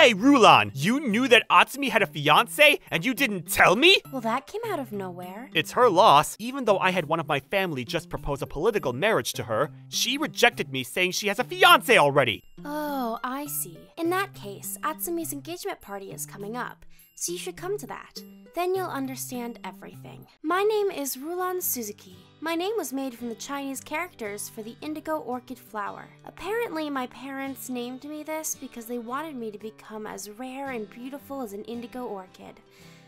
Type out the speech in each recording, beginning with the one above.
Hey, Rulon, you knew that Atsumi had a fiancé and you didn't tell me? Well, that came out of nowhere. It's her loss. Even though I had one of my family just propose a political marriage to her, she rejected me saying she has a fiancé already. Oh, I see. In that case, Atsumi's engagement party is coming up, so you should come to that. Then you'll understand everything. My name is Rulon Suzuki. My name was made from the Chinese characters for the indigo orchid flower. Apparently, my parents named me this because they wanted me to become as rare and beautiful as an indigo orchid.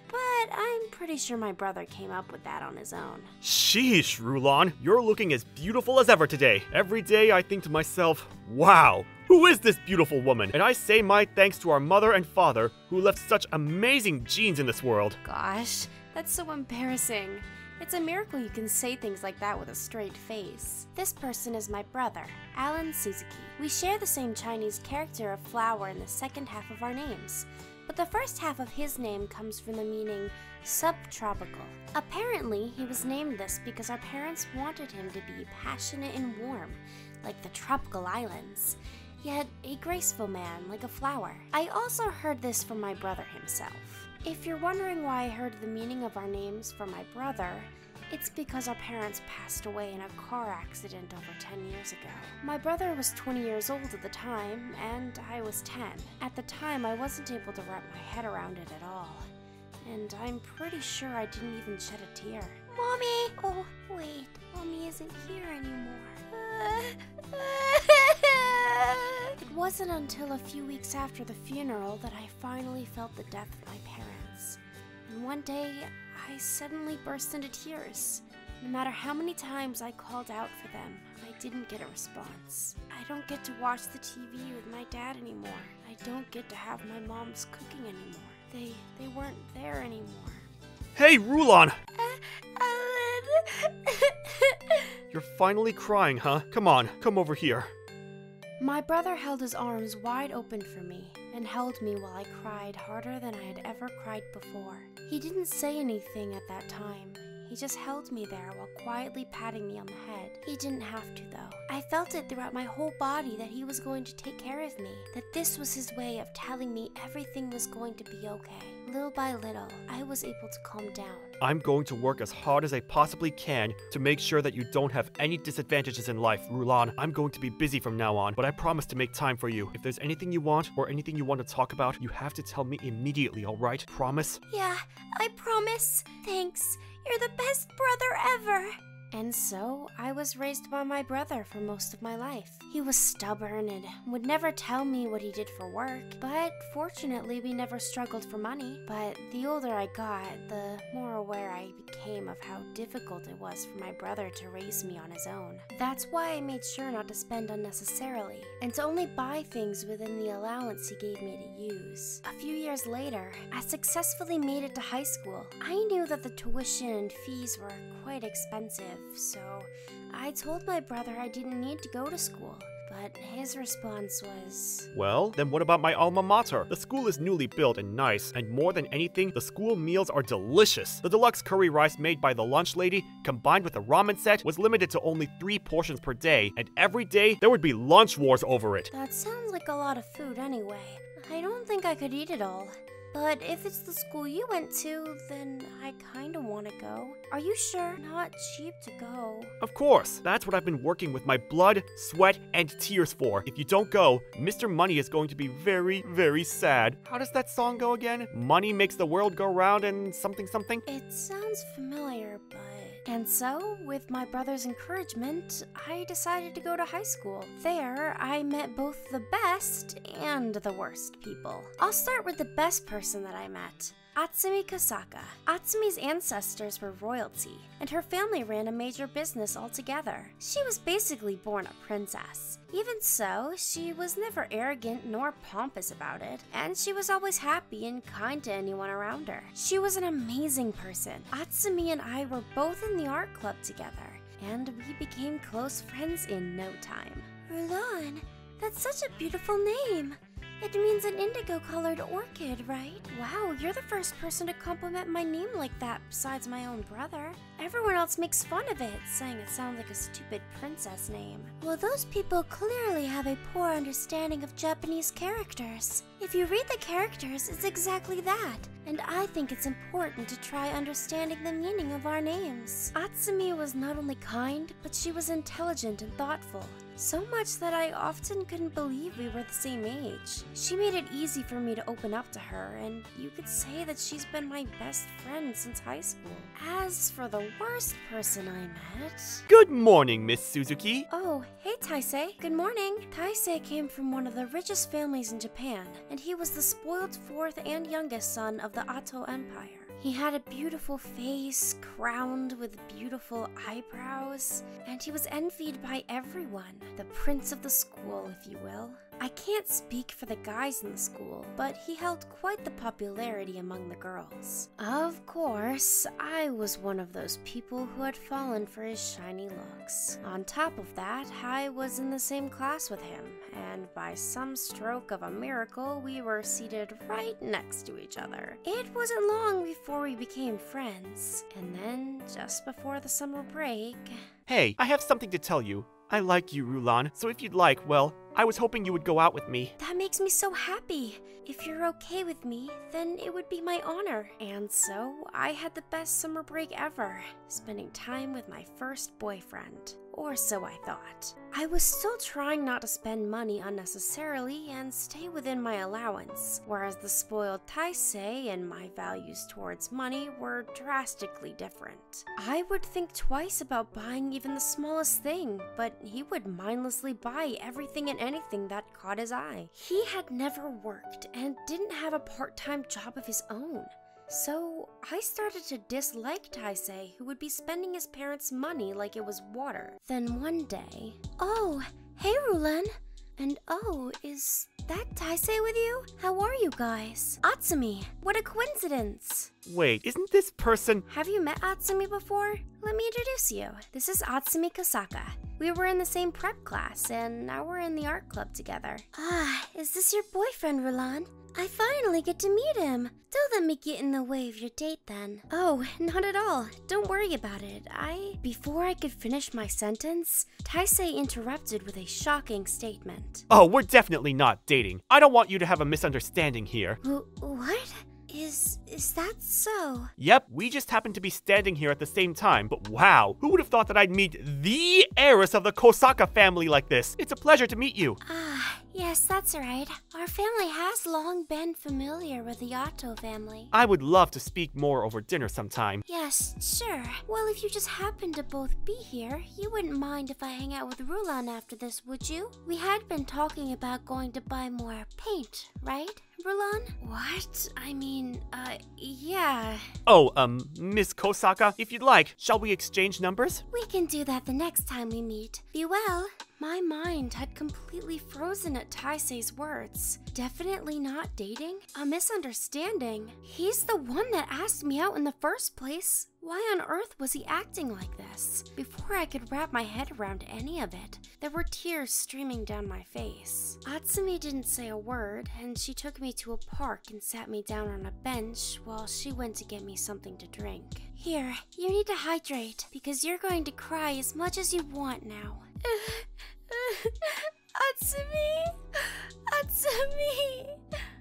But I'm pretty sure my brother came up with that on his own. Sheesh, Rulon, you're looking as beautiful as ever today. Every day I think to myself, wow, who is this beautiful woman? And I say my thanks to our mother and father who left such amazing genes in this world. Gosh, that's so embarrassing. It's a miracle you can say things like that with a straight face. This person is my brother, Alan Suzuki. We share the same Chinese character of flower in the second half of our names, but the first half of his name comes from the meaning subtropical. Apparently, he was named this because our parents wanted him to be passionate and warm, like the tropical islands, yet a graceful man like a flower. I also heard this from my brother himself. If you're wondering why I heard the meaning of our names from my brother, it's because our parents passed away in a car accident over 10 years ago. My brother was 20 years old at the time, and I was 10. At the time, I wasn't able to wrap my head around it at all. And I'm pretty sure I didn't even shed a tear. Mommy! Oh, wait, Mommy isn't here anymore. It wasn't until a few weeks after the funeral that I finally felt the death of my parents. And one day, I suddenly burst into tears. No matter how many times I called out for them, I didn't get a response. I don't get to watch the TV with my dad anymore. I don't get to have my mom's cooking anymore. They weren't there anymore. Hey, Rulon! Alan! You're finally crying, huh? Come on, come over here. My brother held his arms wide open for me and held me while I cried harder than I had ever cried before. He didn't say anything at that time. He just held me there while quietly patting me on the head. He didn't have to, though. I felt it throughout my whole body that he was going to take care of me, that this was his way of telling me everything was going to be okay. Little by little, I was able to calm down. I'm going to work as hard as I possibly can to make sure that you don't have any disadvantages in life, Rulon. I'm going to be busy from now on, but I promise to make time for you. If there's anything you want or anything you want to talk about, you have to tell me immediately, alright? Promise? Yeah, I promise. Thanks. You're the best brother ever. And so, I was raised by my brother for most of my life. He was stubborn and would never tell me what he did for work, but fortunately we never struggled for money. But the older I got, the more aware I became of how difficult it was for my brother to raise me on his own. That's why I made sure not to spend unnecessarily, and to only buy things within the allowance he gave me to use. A few years later, I successfully made it to high school. I knew that the tuition and fees were quite expensive, so I told my brother I didn't need to go to school, but his response was, well, then what about my alma mater? The school is newly built and nice, and more than anything, the school meals are delicious. The deluxe curry rice made by the lunch lady, combined with the ramen set, was limited to only 3 portions per day, and every day there would be lunch wars over it. That sounds like a lot of food anyway. I don't think I could eat it all. But if it's the school you went to, then I kinda wanna go. Are you sure? Not cheap to go. Of course, that's what I've been working with my blood, sweat, and tears for. If you don't go, Mr. Money is going to be very, very sad. How does that song go again? Money makes the world go round and something something? It sounds familiar, but... And so, with my brother's encouragement, I decided to go to high school. There, I met both the best and the worst people. I'll start with the best person that I met. Atsumi Kasaka. Atsumi's ancestors were royalty, and her family ran a major business altogether. She was basically born a princess. Even so, she was never arrogant nor pompous about it, and she was always happy and kind to anyone around her. She was an amazing person. Atsumi and I were both in the art club together, and we became close friends in no time. Rulon, that's such a beautiful name. It means an indigo-colored orchid, right? Wow, you're the first person to compliment my name like that besides my own brother. Everyone else makes fun of it, saying it sounds like a stupid princess name. Well, those people clearly have a poor understanding of Japanese characters. If you read the characters, it's exactly that. And I think it's important to try understanding the meaning of our names. Atsumi was not only kind, but she was intelligent and thoughtful. So much that I often couldn't believe we were the same age. She made it easy for me to open up to her, and you could say that she's been my best friend since high school. As for the worst person I met... Good morning, Miss Suzuki. Oh, hey Taisei. Good morning. Taisei came from one of the richest families in Japan, and he was the spoiled fourth and youngest son of the Ato Empire. He had a beautiful face, crowned with beautiful eyebrows, and he was envied by everyone. The prince of the school, if you will. I can't speak for the guys in the school, but he held quite the popularity among the girls. Of course, I was one of those people who had fallen for his shiny looks. On top of that, I was in the same class with him, and by some stroke of a miracle, we were seated right next to each other. It wasn't long before we became friends, and then, just before the summer break... Hey, I have something to tell you. I like you, Rulan, so if you'd like, well, I was hoping you would go out with me. That makes me so happy. If you're okay with me, then it would be my honor. And so, I had the best summer break ever, spending time with my first boyfriend. Or so I thought. I was still trying not to spend money unnecessarily and stay within my allowance, whereas the spoiled Taisei and my values towards money were drastically different. I would think twice about buying even the smallest thing, but he would mindlessly buy everything and anything that caught his eye. He had never worked and didn't have a part-time job of his own. So, I started to dislike Taisei, who would be spending his parents' money like it was water. Then one day... Oh, hey Rulan! And oh, is that Taisei with you? How are you guys? Atsumi, what a coincidence! Wait, isn't this person... Have you met Atsumi before? Let me introduce you. This is Atsumi Kasaka. We were in the same prep class, and now we're in the art club together. Ah, is this your boyfriend, Rulan? I finally get to meet him. Don't let me get in the way of your date then. Oh, not at all. Don't worry about it. Before I could finish my sentence, Taisei interrupted with a shocking statement. Oh, we're definitely not dating. I don't want you to have a misunderstanding here. What? Is that so? Yep, we just happened to be standing here at the same time, but wow, who would have thought that I'd meet the heiress of the Kosaka family like this? It's a pleasure to meet you. Ah, yes, that's right. Our family has long been familiar with the Otto family. I would love to speak more over dinner sometime. Yes, sure. Well, if you just happen to both be here, you wouldn't mind if I hang out with Rulan after this, would you? We had been talking about going to buy more paint, right? Rulan? What? I mean, yeah. Oh, Miss Kosaka, if you'd like, shall we exchange numbers? We can do that the next time we meet. Be well. My mind had completely frozen at Taisei's words. Definitely not dating? A misunderstanding? He's the one that asked me out in the first place. Why on earth was he acting like this? Before I could wrap my head around any of it, there were tears streaming down my face. Atsumi didn't say a word, and she took me to a park and sat me down on a bench while she went to get me something to drink. Here, you need to hydrate, because you're going to cry as much as you want now. Atsumi! Atsumi!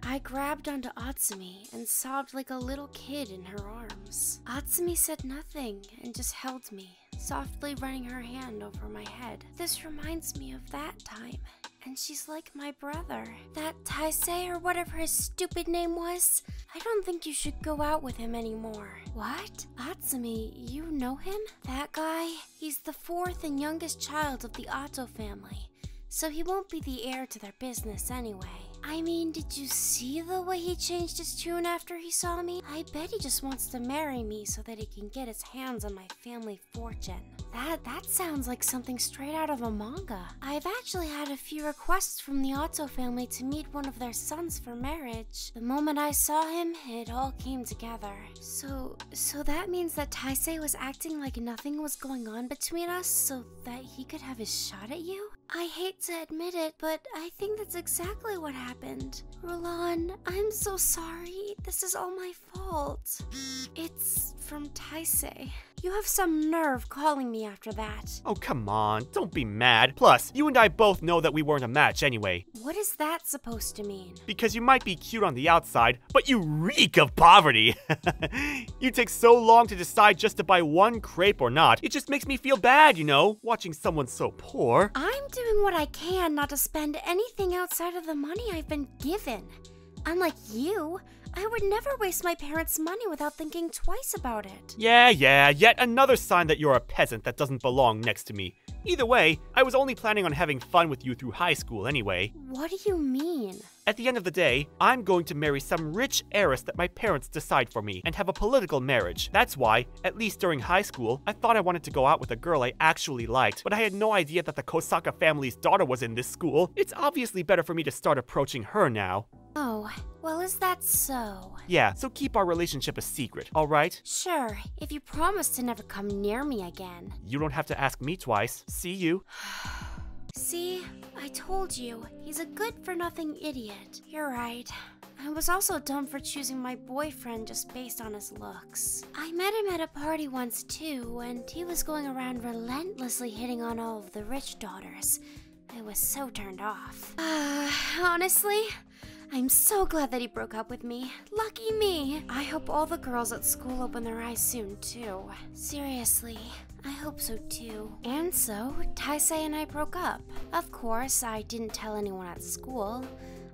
I grabbed onto Atsumi and sobbed like a little kid in her arms. Atsumi said nothing and just held me, softly running her hand over my head. This reminds me of that time, and she's like my brother. That Taisei, or whatever his stupid name was, I don't think you should go out with him anymore. What? Atsumi, you know him? That guy? He's the fourth and youngest child of the Otto family, so he won't be the heir to their business anyway. I mean, did you see the way he changed his tune after he saw me? I bet he just wants to marry me so that he can get his hands on my family fortune. That sounds like something straight out of a manga. I've actually had a few requests from the Otto family to meet one of their sons for marriage. The moment I saw him, it all came together. So that means that Taisei was acting like nothing was going on between us so that he could have his shot at you? I hate to admit it, but I think that's exactly what happened. Rulan, I'm so sorry. This is all my fault. It's from Taisei. You have some nerve calling me after that. Oh, come on, don't be mad. Plus, you and I both know that we weren't a match anyway. What is that supposed to mean? Because you might be cute on the outside, but you reek of poverty. You take so long to decide just to buy one crepe or not. It just makes me feel bad, you know, watching someone so poor. I'm doing what I can not to spend anything outside of the money I've been given. Unlike you, I would never waste my parents' money without thinking twice about it. Yeah, yet another sign that you're a peasant that doesn't belong next to me. Either way, I was only planning on having fun with you through high school anyway. What do you mean? At the end of the day, I'm going to marry some rich heiress that my parents decide for me and have a political marriage. That's why, at least during high school, I thought I wanted to go out with a girl I actually liked, but I had no idea that the Kosaka family's daughter was in this school. It's obviously better for me to start approaching her now. Oh, well, is that so? Yeah, so keep our relationship a secret, alright? Sure, if you promise to never come near me again. You don't have to ask me twice. See you. See, I told you, he's a good-for-nothing idiot. You're right. I was also dumb for choosing my boyfriend just based on his looks. I met him at a party once too, and he was going around relentlessly hitting on all of the rich daughters. I was so turned off. Honestly, I'm so glad that he broke up with me. Lucky me. I hope all the girls at school open their eyes soon, too. Seriously, I hope so, too. And so, Taisei and I broke up. Of course, I didn't tell anyone at school.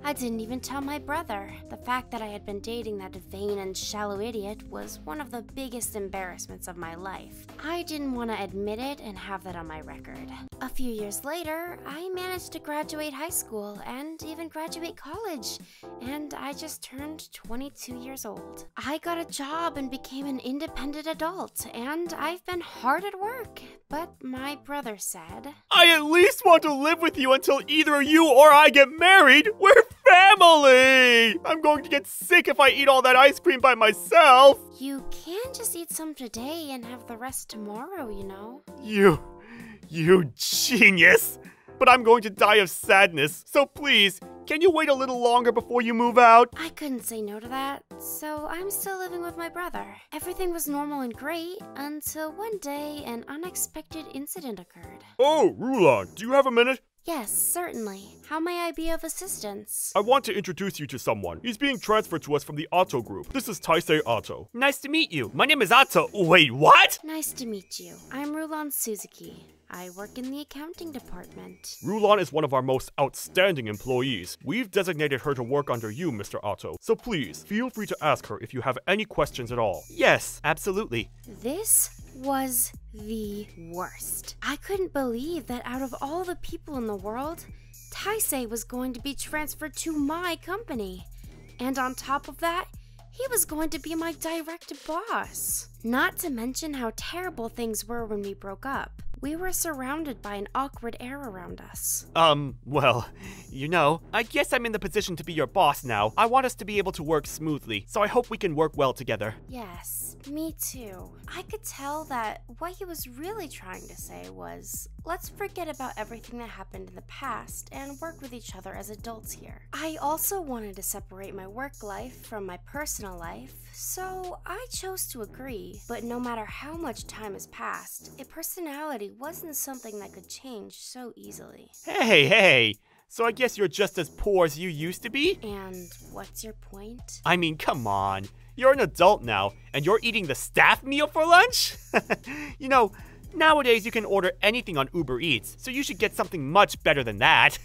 I didn't even tell my brother. The fact that I had been dating that vain and shallow idiot was one of the biggest embarrassments of my life. I didn't want to admit it and have that on my record. A few years later, I managed to graduate high school and even graduate college, and I just turned 22 years old. I got a job and became an independent adult, and I've been hard at work. But my brother said, I at least want to live with you until either you or I get married. We're family! I'm going to get sick if I eat all that ice cream by myself. You can just eat some today and have the rest tomorrow, you know. You genius! But I'm going to die of sadness, so please, can you wait a little longer before you move out? I couldn't say no to that, so I'm still living with my brother. Everything was normal and great until one day an unexpected incident occurred. Oh, Rulon, do you have a minute? Yes, certainly. How may I be of assistance? I want to introduce you to someone. He's being transferred to us from the Otto group. This is Taisei Otto. Nice to meet you. My name is Otto. Wait, what? Nice to meet you. I'm Rulon Suzuki. I work in the accounting department. Rulon is one of our most outstanding employees. We've designated her to work under you, Mr. Otto. So please, feel free to ask her if you have any questions at all. Yes, absolutely. This was the worst. I couldn't believe that out of all the people in the world, Taisei was going to be transferred to my company. And on top of that, he was going to be my direct boss. Not to mention how terrible things were when we broke up. We were surrounded by an awkward air around us. Well, you know, I guess I'm in the position to be your boss now. I want us to be able to work smoothly, so I hope we can work well together. Yes, me too. I could tell that what he was really trying to say was, let's forget about everything that happened in the past and work with each other as adults here. I also wanted to separate my work life from my personal life, so I chose to agree. But no matter how much time has passed, a personality wasn't something that could change so easily. Hey! So I guess you're just as poor as you used to be? And what's your point? I mean, come on. You're an adult now, and you're eating the staff meal for lunch? You know, nowadays you can order anything on Uber Eats, so you should get something much better than that.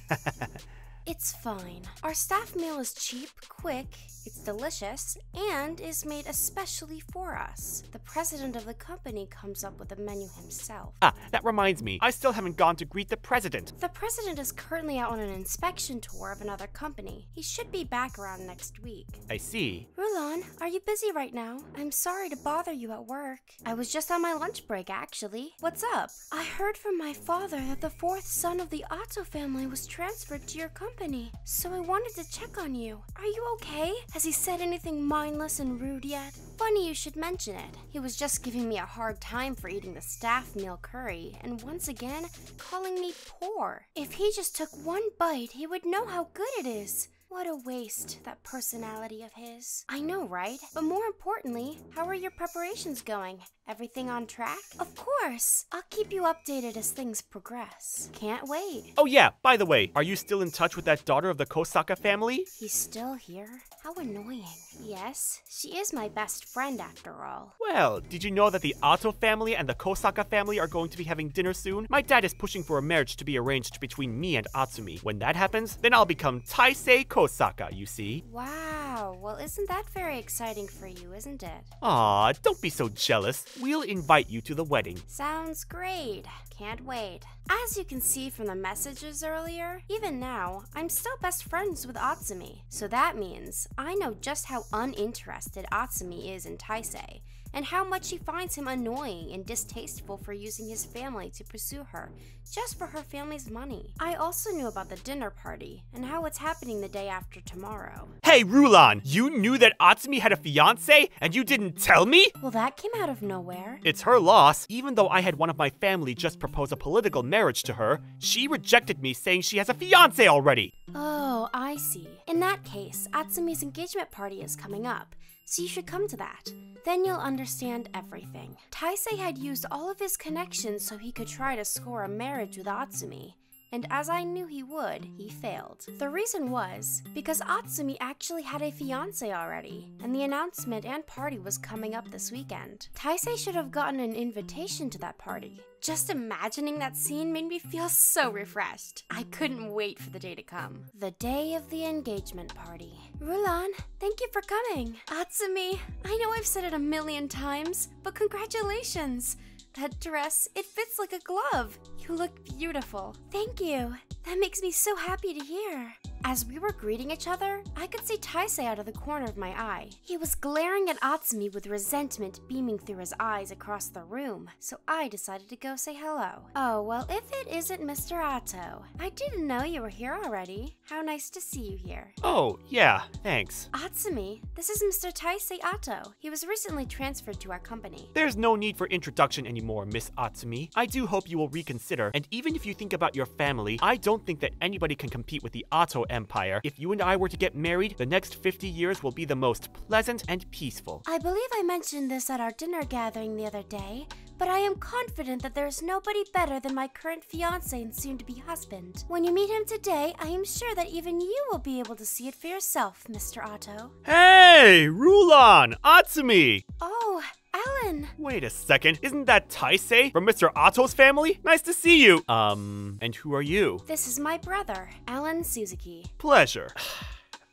It's fine. Our staff meal is cheap, quick, it's delicious, and is made especially for us. The president of the company comes up with the menu himself. Ah, that reminds me. I still haven't gone to greet the president. The president is currently out on an inspection tour of another company. He should be back around next week. I see. Rulon, are you busy right now? I'm sorry to bother you at work. I was just on my lunch break, actually. What's up? I heard from my father that the fourth son of the Otto family was transferred to your company, so I wanted to check on you. Are you okay? Has he said anything mindless and rude yet? Funny you should mention it. He was just giving me a hard time for eating the staff meal curry, and once again, calling me poor. If he just took one bite, he would know how good it is. What a waste, that personality of his. I know, right? But more importantly, how are your preparations going? Everything on track? Of course! I'll keep you updated as things progress. Can't wait. Oh yeah, by the way, are you still in touch with that daughter of the Kosaka family? He's still here? How annoying. Yes, she is my best friend after all. Well, did you know that the Ato family and the Kosaka family are going to be having dinner soon? My dad is pushing for a marriage to be arranged between me and Atsumi. When that happens, then I'll become Taisei Kosaka, you see? Wow, well isn't that very exciting for you, isn't it? Aw, don't be so jealous. We'll invite you to the wedding. Sounds great. Can't wait. As you can see from the messages earlier, even now, I'm still best friends with Atsumi. So that means I know just how uninterested Atsumi is in Taisei, and how much she finds him annoying and distasteful for using his family to pursue her, just for her family's money. I also knew about the dinner party, and how it's happening the day after tomorrow. Hey, Rulan! You knew that Atsumi had a fiancé, and you didn't tell me? Well, that came out of nowhere. It's her loss. Even though I had one of my family just propose a political marriage to her, she rejected me saying she has a fiancé already. Oh, I see. In that case, Atsumi's engagement party is coming up, so you should come to that. Then you'll understand everything. Taisei had used all of his connections so he could try to score a marriage with Atsumi. And as I knew he would, he failed. The reason was because Atsumi actually had a fiancé already, and the announcement and party was coming up this weekend. Taisei should have gotten an invitation to that party. Just imagining that scene made me feel so refreshed. I couldn't wait for the day to come. The day of the engagement party. Rulan, thank you for coming. Atsumi, I know I've said it a million times, but congratulations. That dress, it fits like a glove. You look beautiful. Thank you. That makes me so happy to hear. As we were greeting each other, I could see Taisei out of the corner of my eye. He was glaring at Atsumi with resentment beaming through his eyes across the room, so I decided to go say hello. Oh, well, if it isn't Mr. Ato. I didn't know you were here already. How nice to see you here. Oh, yeah, thanks. Atsumi, this is Mr. Taisei Ato. He was recently transferred to our company. There's no need for introduction anymore, Miss Atsumi. I do hope you will reconsider, and even if you think about your family, I don't think that anybody can compete with the Ato Empire. If you and I were to get married, the next 50 years will be the most pleasant and peaceful. I believe I mentioned this at our dinner gathering the other day, but I am confident that there is nobody better than my current fiancé and soon-to-be husband. When you meet him today, I am sure that even you will be able to see it for yourself, Mr. Ato. Hey, Rulan! Atsumi! Oh, Alan! Wait a second, isn't that Taisei from Mr. Ato's family? Nice to see you! And who are you? This is my brother, Alan Suzuki. Pleasure.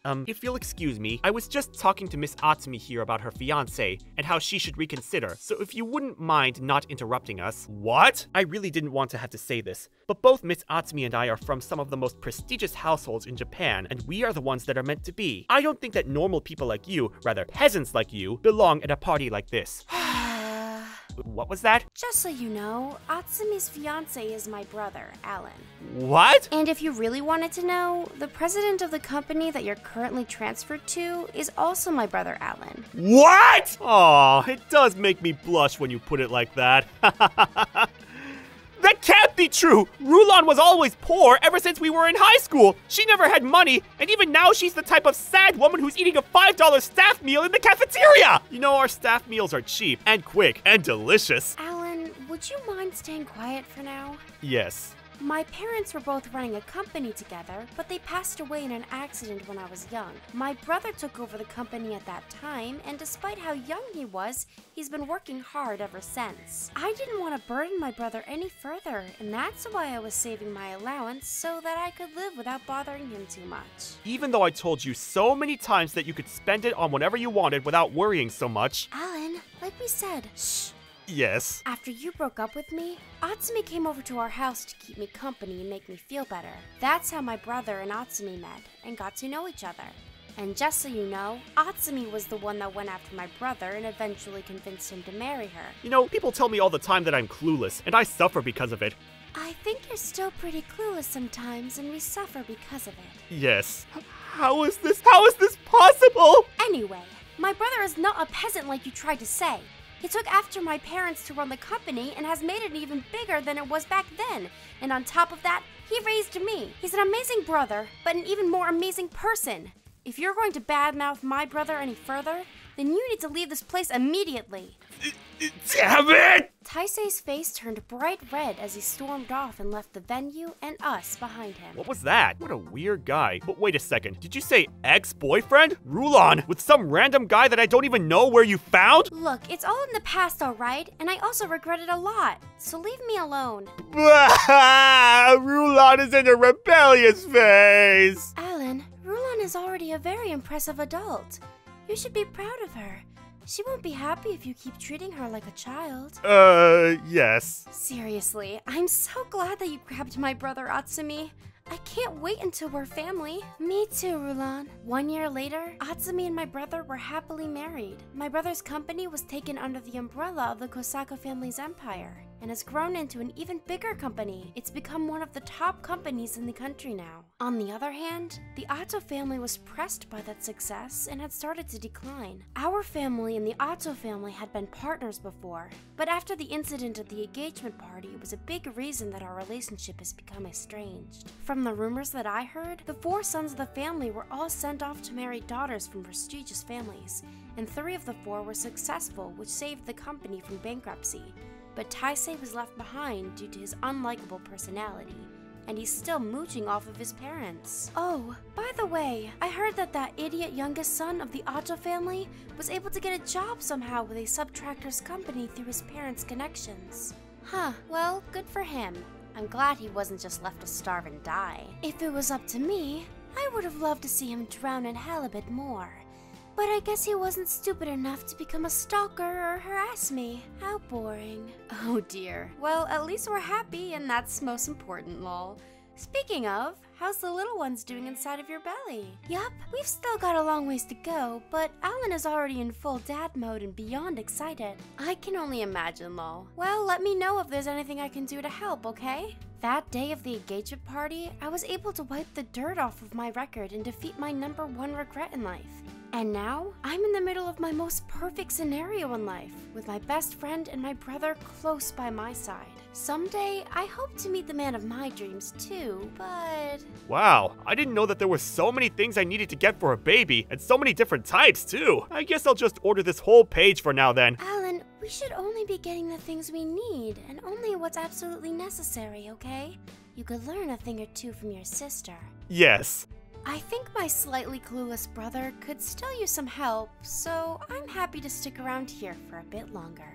If you'll excuse me, I was just talking to Miss Atsumi here about her fiancé and how she should reconsider, so if you wouldn't mind not interrupting us. What? I really didn't want to have to say this, but both Miss Atsumi and I are from some of the most prestigious households in Japan, and we are the ones that are meant to be. I don't think that normal people like you, rather peasants like you, belong at a party like this. What was that? Just so you know, Atsumi's fiancé is my brother, Alan. What? And if you really wanted to know, the president of the company that you're currently transferred to is also my brother, Alan. What? Aw, it does make me blush when you put it like that. That can't be true! Rulan was always poor ever since we were in high school. She never had money, and even now she's the type of sad woman who's eating a $5 staff meal in the cafeteria! You know, our staff meals are cheap, and quick, and delicious. Alan, would you mind staying quiet for now? Yes. My parents were both running a company together, but they passed away in an accident when I was young. My brother took over the company at that time, and despite how young he was, he's been working hard ever since. I didn't want to burden my brother any further, and that's why I was saving my allowance so that I could live without bothering him too much. Even though I told you so many times that you could spend it on whatever you wanted without worrying so much. Alan, like we said, shh. Yes. After you broke up with me, Atsumi came over to our house to keep me company and make me feel better. That's how my brother and Atsumi met and got to know each other. And just so you know, Atsumi was the one that went after my brother and eventually convinced him to marry her. You know, people tell me all the time that I'm clueless, and I suffer because of it. I think you're still pretty clueless sometimes, and we suffer because of it. Yes. How is this possible? Anyway, my brother is not a peasant like you tried to say. He took after my parents to run the company and has made it even bigger than it was back then. And on top of that, he raised me. He's an amazing brother, but an even more amazing person. If you're going to badmouth my brother any further, then you need to leave this place immediately. Damn it! Taisei's face turned bright red as he stormed off and left the venue and us behind him. What was that? What a weird guy. But wait a second, did you say ex-boyfriend? Rulon, with some random guy that I don't even know where you found? Look, it's all in the past, alright? And I also regret it a lot, so leave me alone. Rulon is in a rebellious phase! Alan, Rulon is already a very impressive adult. You should be proud of her. She won't be happy if you keep treating her like a child. Yes. Seriously, I'm so glad that you grabbed my brother Atsumi. I can't wait until we're family. Me too, Rulon. 1 year later, Atsumi and my brother were happily married. My brother's company was taken under the umbrella of the Kosaka family's empire and has grown into an even bigger company. It's become one of the top companies in the country now. On the other hand, the Otto family was pressed by that success and had started to decline. Our family and the Otto family had been partners before, but after the incident at the engagement party, it was a big reason that our relationship has become estranged. From the rumors that I heard, the 4 sons of the family were all sent off to marry daughters from prestigious families, and 3 of the 4 were successful, which saved the company from bankruptcy. But Taisei was left behind due to his unlikable personality, and he's still mooching off of his parents. Oh, by the way, I heard that that idiot youngest son of the Otto family was able to get a job somehow with a subtractor's company through his parents' connections. Huh, well, good for him. I'm glad he wasn't just left to starve and die. If it was up to me, I would have loved to see him drown in hell a bit more. But I guess he wasn't stupid enough to become a stalker or harass me. How boring. Oh dear. Well, at least we're happy, and that's most important, lol. Speaking of, how's the little ones doing inside of your belly? Yup, we've still got a long ways to go, but Alan is already in full dad mode and beyond excited. I can only imagine, lol. Well, let me know if there's anything I can do to help, okay? That day of the engagement party, I was able to wipe the dirt off of my record and defeat my #1 regret in life. And now, I'm in the middle of my most perfect scenario in life, with my best friend and my brother close by my side. Someday, I hope to meet the man of my dreams too, but... Wow, I didn't know that there were so many things I needed to get for a baby, and so many different types too. I guess I'll just order this whole page for now then. Alan, we should only be getting the things we need, and only what's absolutely necessary, okay? You could learn a thing or two from your sister. Yes. I think my slightly clueless brother could still use some help, so I'm happy to stick around here for a bit longer.